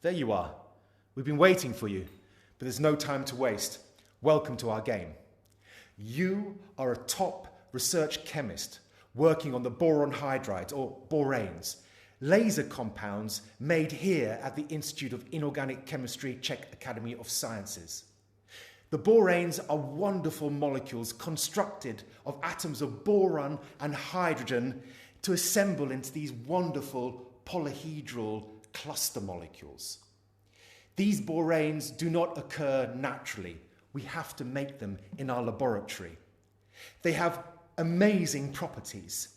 There you are. We've been waiting for you, but there's no time to waste. Welcome to our game. You are a top research chemist working on the boron hydrides, or boranes, laser compounds made here at the Institute of Inorganic Chemistry, Czech Academy of Sciences. The boranes are wonderful molecules constructed of atoms of boron and hydrogen to assemble into these wonderful polyhedral cluster molecules. These boranes do not occur naturally. We have to make them in our laboratory. They have amazing properties.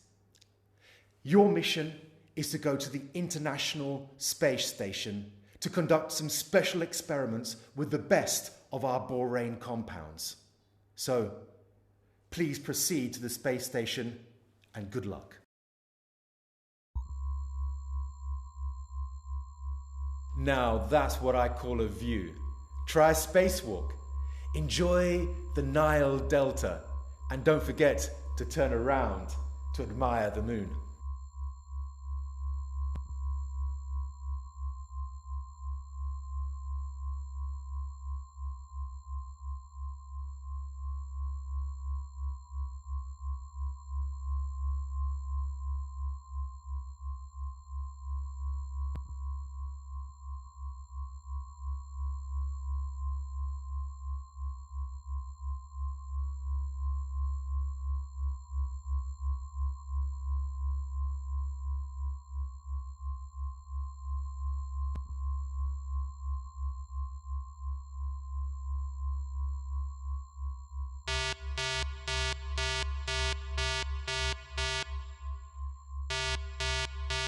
Your mission is to go to the International Space Station to conduct some special experiments with the best of our borane compounds. So, please proceed to the space station and good luck. Now that's what I call a view. Try a spacewalk. Enjoy the Nile Delta. And don't forget to turn around to admire the moon.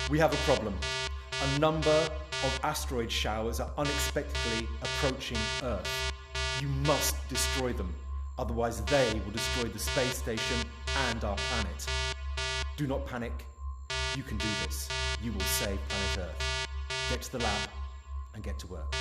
We have a problem. A number of asteroid showers are unexpectedly approaching Earth. You must destroy them, otherwise they will destroy the space station and our planet. Do not panic. You can do this. You will save planet Earth. Get to the lab and get to work.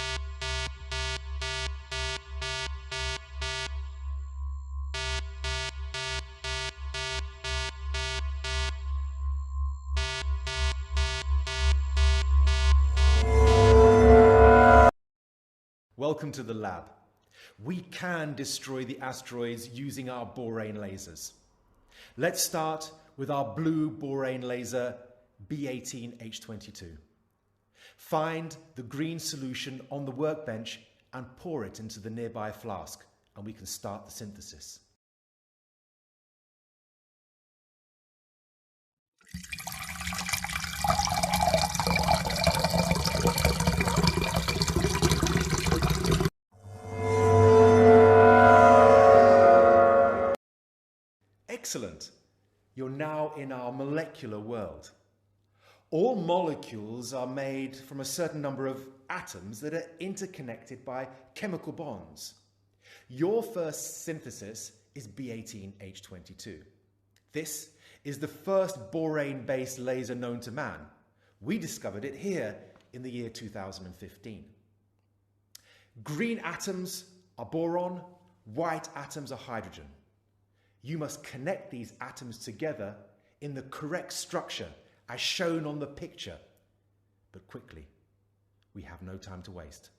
Welcome to the lab. We can destroy the asteroids using our borane lasers. Let's start with our blue borane laser B18H22. Find the green solution on the workbench and pour it into the nearby flask, and we can start the synthesis. Excellent. You're now in our molecular world. All molecules are made from a certain number of atoms that are interconnected by chemical bonds. Your first synthesis is B18H22. This is the first borane-based laser known to man. We discovered it here in the year 2015. Green atoms are boron, white atoms are hydrogen. You must connect these atoms together in the correct structure as shown on the picture. But quickly, we have no time to waste.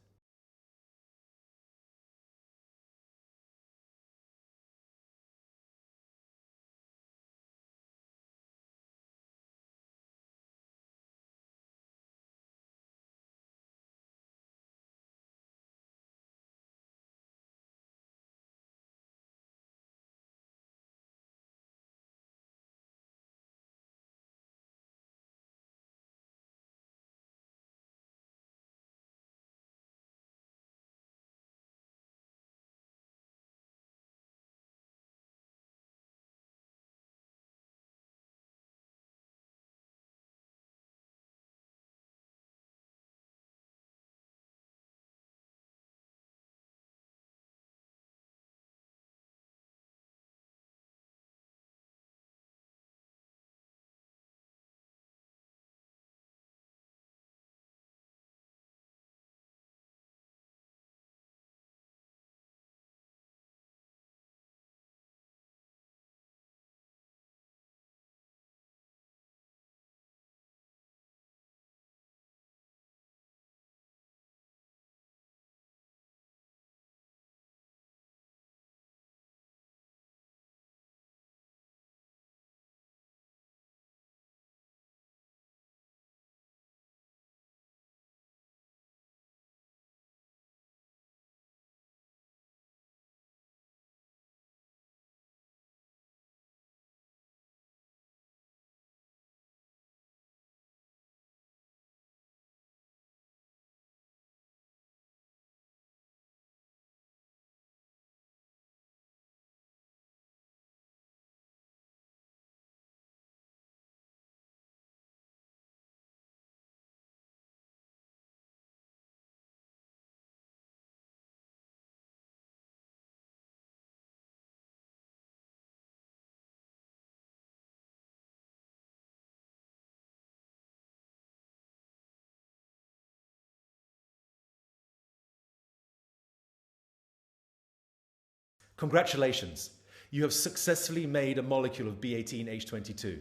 Congratulations, you have successfully made a molecule of B18H22.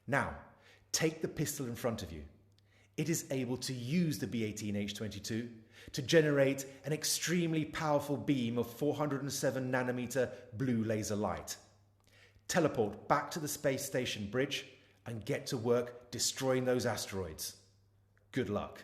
Now, take the pistol in front of you. It is able to use the B18H22 to generate an extremely powerful beam of 407 nanometer blue laser light. Teleport back to the space station bridge and get to work destroying those asteroids. Good luck.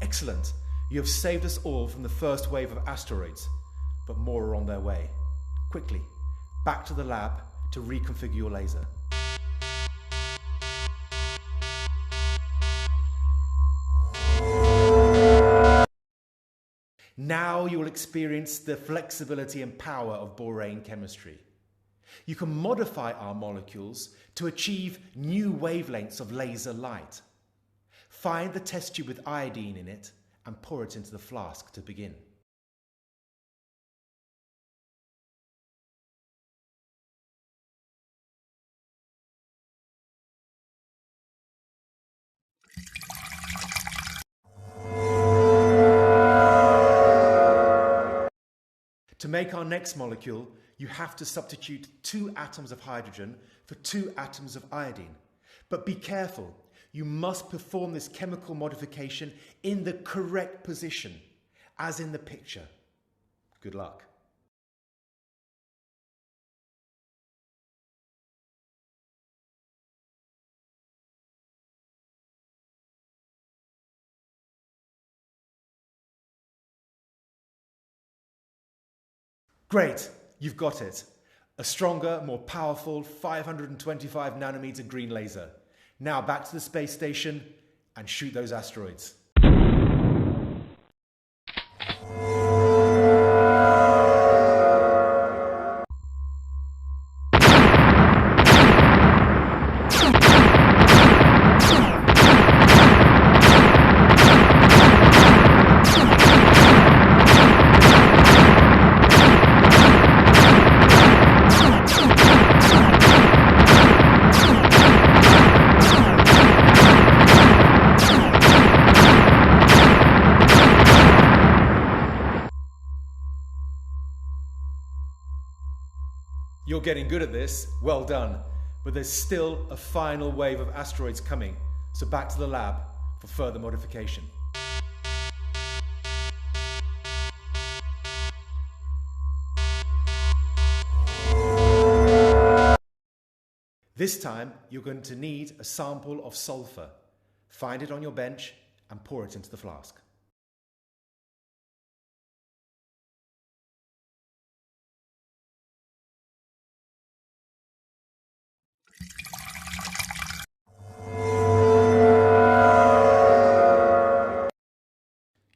Excellent. You have saved us all from the first wave of asteroids, but more are on their way. Quickly, back to the lab to reconfigure your laser. Now you will experience the flexibility and power of borane chemistry. You can modify our molecules to achieve new wavelengths of laser light. Find the test tube with iodine in it and pour it into the flask to begin. To make our next molecule, you have to substitute 2 atoms of hydrogen for 2 atoms of iodine. But be careful, you must perform this chemical modification in the correct position, as in the picture. Good luck. Great, you've got it. A stronger, more powerful 525 nanometer green laser. Now back to the space station and shoot those asteroids. You're getting good at this, well done, but there's still a final wave of asteroids coming, so back to the lab for further modification. This time you're going to need a sample of sulfur. Find it on your bench and pour it into the flask.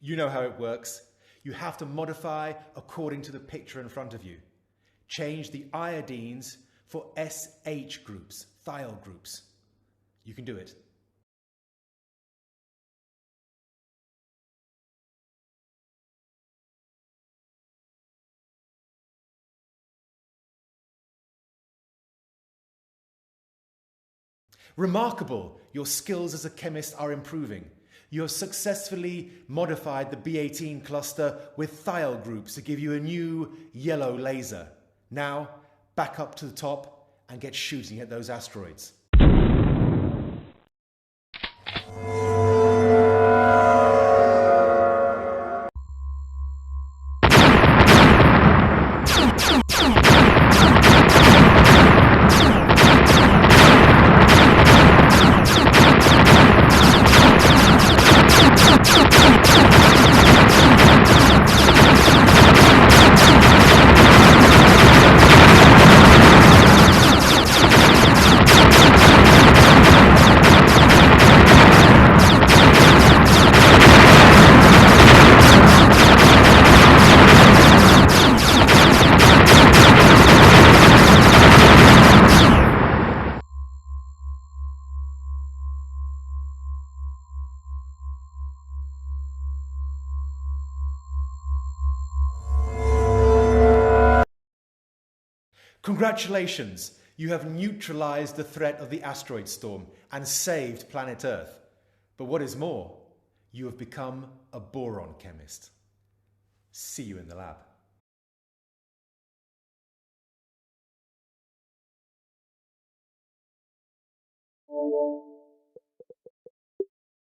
You know how it works. You have to modify according to the picture in front of you. Change the iodines for SH groups, thiol groups. You can do it. Remarkable! Your skills as a chemist are improving. You have successfully modified the B18 cluster with thiol groups to give you a new yellow laser. Now, back up to the top and get shooting at those asteroids. Congratulations! You have neutralized the threat of the asteroid storm and saved planet Earth. But what is more, you have become a boron chemist. See you in the lab.